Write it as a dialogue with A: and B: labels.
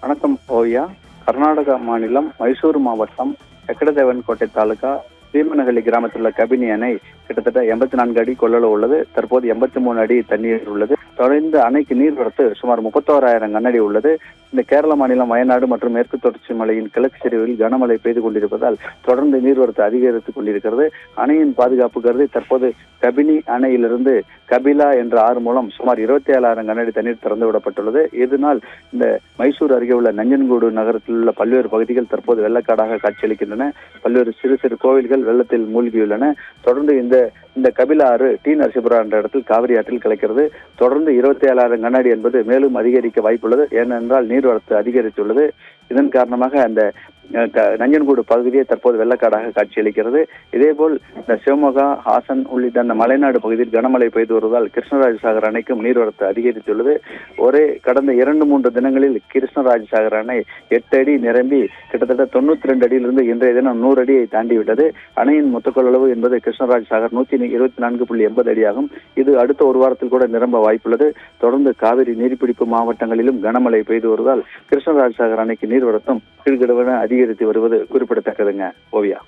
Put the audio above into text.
A: வணக்கம் ஓவியா. கர்நாடகா மாநிலம் மைசூரு மாவட்டம் எக்கடதேவன்கோட்டை தாலுகா பீமனஹள்ளி கிராமத்தில் உள்ள கபினி அணை கிட்டத்தட்ட 84 அடி கொள்ளளவு உள்ளது. தற்போது 83 அடி தண்ணீர் உள்ளது. தொடர்ந்து அணைக்கு நீர்வரத்து சுமார் 31,000 கனஅடி உள்ளது. இந்த கேரள மாநிலம் வயநாடு மற்றும் மேற்கு தொடர்ச்சி மலையின் கிழக்கு சரிவில் கனமழை பெய்து கொண்டிருப்பதால் தொடர்ந்து நீர்வரத்து அதிகரித்துக் கொண்டிருக்கிறது. அணையின் பாதுகாப்பு கருதி தற்போது கபினி அணையிலிருந்து கபிலா என்ற ஆறு மூலம் சுமார் 27,000 கனஅடி தண்ணீர் திறந்து விடப்பட்டுள்ளது. இதனால் இந்த மைசூர் அருகே உள்ள நஞ்சன்கூடு நகரத்தில் உள்ள பல்வேறு பகுதிகள் தற்போது வெள்ளக்காடாக காட்சியளிக்கின்றன. பல்வேறு சிறு சிறு கோவில்கள் வெள்ளத்தில் மூழ்கியுள்ளன. தொடர்ந்து இந்த கபிலா ஆறு டி நரசிபுரா என்ற இடத்தில் காவிரி ஆற்றில் கலக்கிறது. தொடர்ந்து 27,000 கனஅடி என்பது மேலும் அதிகரிக்க வாய்ப்புள்ளது. ஏனென்றால் நீர்வரத்து அதிகரித்துள்ளது. இதன் காரணமாக அந்த நஞ்சன்கூடு பகுதியை தற்போது வெள்ளக்காடாக காட்சியளிக்கிறது. இதேபோல் இந்த சிவமோகா, ஹாசன் உள்ளிட்ட அந்த மலைநாடு பகுதியில் கனமழை பெய்து வருவதால் கிருஷ்ணராஜசாகர் அணைக்கும் நீர்வரத்து அதிகரித்துள்ளது. கடந்த 2-3 தினங்களில் கிருஷ்ணராஜசாகர் அணை 8 அடி நிரம்பி கிட்டத்தட்ட 92 அடியிலிருந்து இன்றைய தினம் 100 அடியை தாண்டிவிட்டது. அணையின் மொத்த கொள்ளளவு என்பது கிருஷ்ணராஜசாகர் 124.80 அடியாகும். இது அடுத்த ஒரு வாரத்தில் கூட நிரம்ப வாய்ப்புள்ளது. தொடர்ந்து காவிரி நீர்பிடிப்பு மாவட்டங்களிலும் கனமழை பெய்து வருவதால் கிருஷ்ணராஜசாகர் அணைக்கு நீர்வரத்தும் கீழ்கடுவென அதிகரித்து வருவது குறிப்பிடத்தக்கதுங்க ஓவியா.